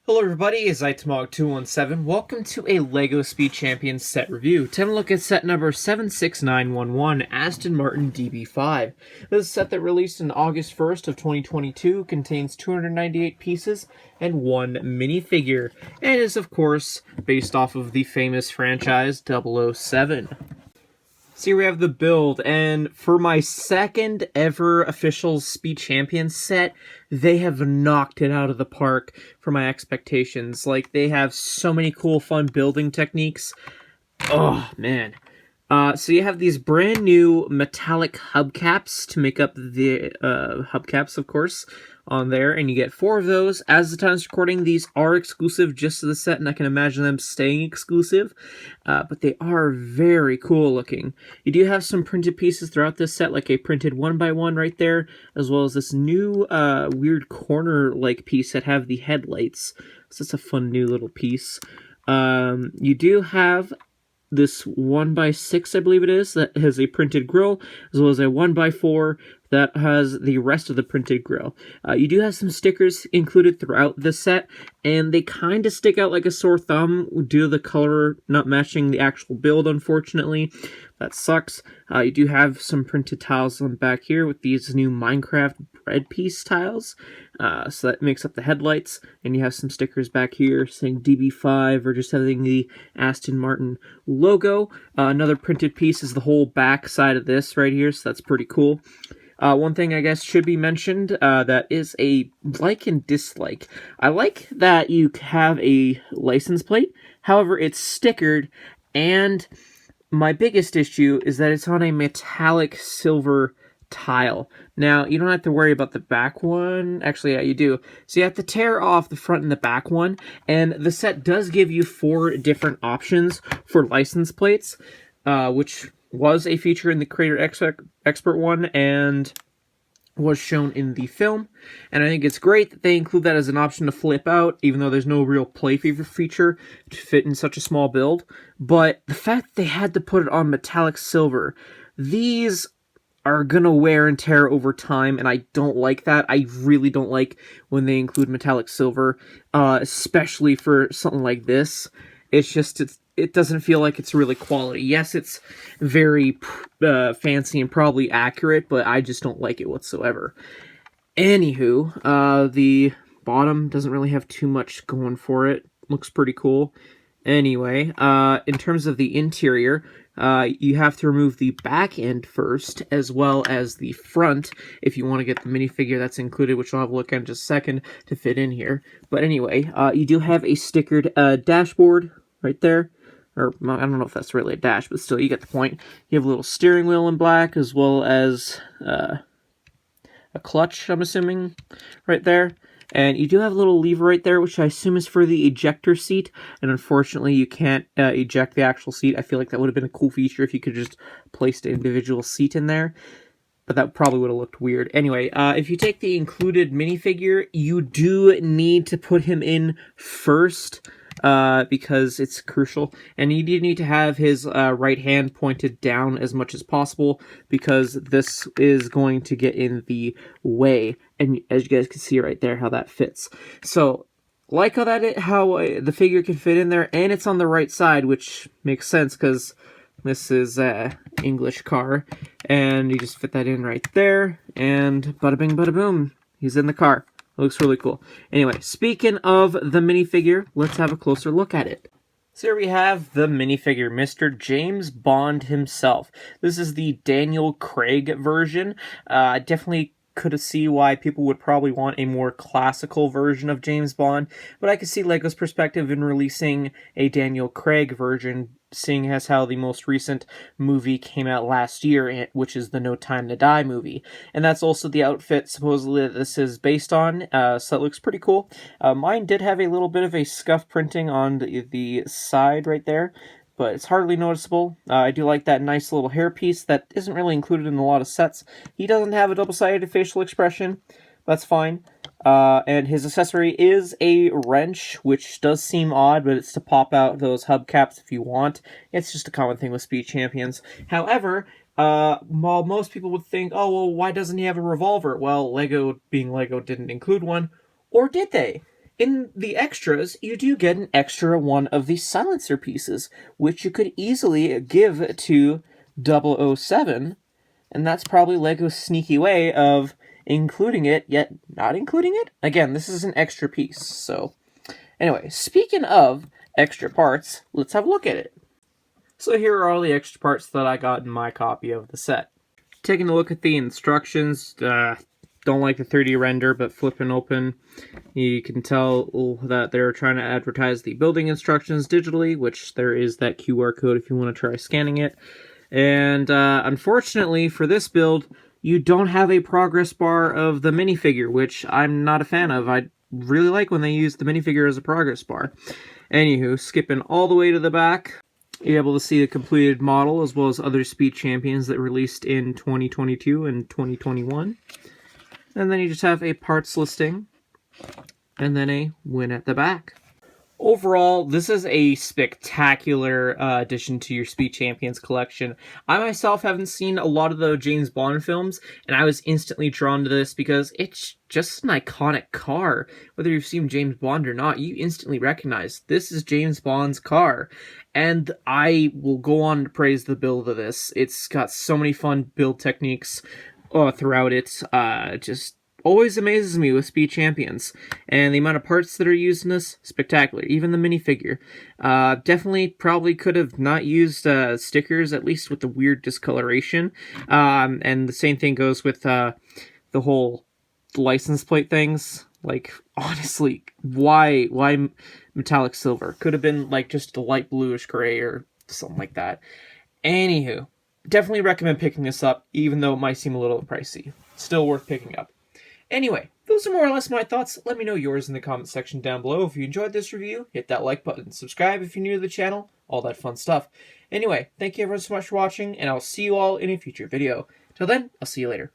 Hello everybody, it's TMOG 217. Welcome to a LEGO Speed Champions set review. Time to look at set number 76911, Aston Martin DB5. This is a set that released on August 1st of 2022, contains 298 pieces and one minifigure, and is of course based off of the famous franchise 007. So here we have the build, and for my second ever official Speed Champions set, they have knocked it out of the park for my expectations. Like, they have so many cool, fun building techniques. Oh, man. So you have these brand new metallic hubcaps to make up the hubcaps, of course, on there, and you get 4 of those. As the time's recording, these are exclusive just to the set, and I can imagine them staying exclusive, but they are very cool looking. You do have some printed pieces throughout this set, like a printed 1x1 right there, as well as this new weird corner-like piece that have the headlights. So it's a fun new little piece. You do have this 1x6, I believe it is, that has a printed grille, as well as a 1x4 that has the rest of the printed grille. You do have some stickers included throughout the set, and they kind of stick out like a sore thumb due to the color not matching the actual build, unfortunately. That sucks. You do have some printed tiles on the back here with these new Minecraft bread piece tiles. So that makes up the headlights, and you have some stickers back here saying DB5 or just having the Aston Martin logo. Another printed piece is the whole back side of this right here, so that's pretty cool. One thing I guess should be mentioned that is a like and dislike. I like that you have a license plate, however it's stickered, and my biggest issue is that it's on a metallic silver tile. Now, you don't have to worry about the back one. Actually, yeah, you do. So you have to tear off the front and the back one, and the set does give you 4 different options for license plates, which was a feature in the Creator Expert one and was shown in the film. And I think it's great that they include that as an option to flip out, even though there's no real play feature to fit in such a small build. But the fact that they had to put it on metallic silver, these are gonna wear and tear over time, and I don't like that. I really don't like when they include metallic silver, especially for something like this. It's just, it doesn't feel like it's really quality. Yes, it's very fancy and probably accurate, but I just don't like it whatsoever. Anywho, the bottom doesn't really have too much going for it. Looks pretty cool. Anyway, in terms of the interior, you have to remove the back end first, as well as the front, if you want to get the minifigure that's included, which I'll have a look at in just a second to fit in here. But anyway, you do have a stickered dashboard right there. Or, I don't know if that's really a dash, but still, you get the point. You have a little steering wheel in black, as well as a clutch, I'm assuming, right there. And you do have a little lever right there, which I assume is for the ejector seat. And unfortunately, you can't eject the actual seat. I feel like that would have been a cool feature if you could just place the individual seat in there. But that probably would have looked weird. Anyway, if you take the included minifigure, you do need to put him in first, because it's crucial, and you do need to have his right hand pointed down as much as possible, because this is going to get in the way, and as you guys can see right there how that fits. So like how the figure can fit in there, and it's on the right side, which makes sense because this is a English car, and you just fit that in right there, and bada bing bada boom, he's in the car. It looks really cool. Anyway, speaking of the minifigure, let's have a closer look at it. So here we have the minifigure, Mr. James Bond himself. This is the Daniel Craig version. I definitely could see why people would probably want a more classical version of James Bond, but I could see LEGO's perspective in releasing a Daniel Craig version, seeing as how the most recent movie came out last year, which is the No Time to Die movie. And that's also the outfit supposedly that this is based on, so it looks pretty cool. Mine did have a little bit of a scuff printing on the side right there, but it's hardly noticeable. I do like that nice little hairpiece that isn't really included in a lot of sets. He doesn't have a double-sided facial expression. That's fine. And his accessory is a wrench, which does seem odd, but it's to pop out those hubcaps if you want. It's just a common thing with Speed Champions. However, while most people would think, oh, well, why doesn't he have a revolver? Well, LEGO, being LEGO, didn't include one. Or did they? In the extras, you do get an extra one of these silencer pieces, which you could easily give to 007, and that's probably LEGO's sneaky way of including it, yet not including it? Again, this is an extra piece, so... Anyway, speaking of extra parts, let's have a look at it. So here are all the extra parts that I got in my copy of the set. Taking a look at the instructions, don't like the 3D render, but flipping open, you can tell that they're trying to advertise the building instructions digitally, which there is that QR code if you want to try scanning it. And unfortunately for this build, you don't have a progress bar of the minifigure, which I'm not a fan of. I really like when they use the minifigure as a progress bar. Anywho, skipping all the way to the back, you're able to see the completed model as well as other Speed Champions that released in 2022 and 2021. And then you just have a parts listing, and then a win at the back. Overall, this is a spectacular addition to your Speed Champions collection. I myself haven't seen a lot of the James Bond films, and I was instantly drawn to this because it's just an iconic car. Whether you've seen James Bond or not, you instantly recognize this is James Bond's car. And I will go on to praise the build of this. It's got so many fun build techniques throughout it. Just always amazes me with Speed Champions. And the amount of parts that are used in this, spectacular. Even the minifigure. Definitely probably could have not used stickers, at least with the weird discoloration. And the same thing goes with the whole license plate things. Like, honestly, why metallic silver? Could have been like just a light bluish gray or something like that. Anywho, definitely recommend picking this up, even though it might seem a little pricey. Still worth picking up. Anyway, those are more or less my thoughts. Let me know yours in the comment section down below. If you enjoyed this review, hit that like button. Subscribe if you're new to the channel. All that fun stuff. Anyway, thank you everyone so much for watching, and I'll see you all in a future video. Till then, I'll see you later.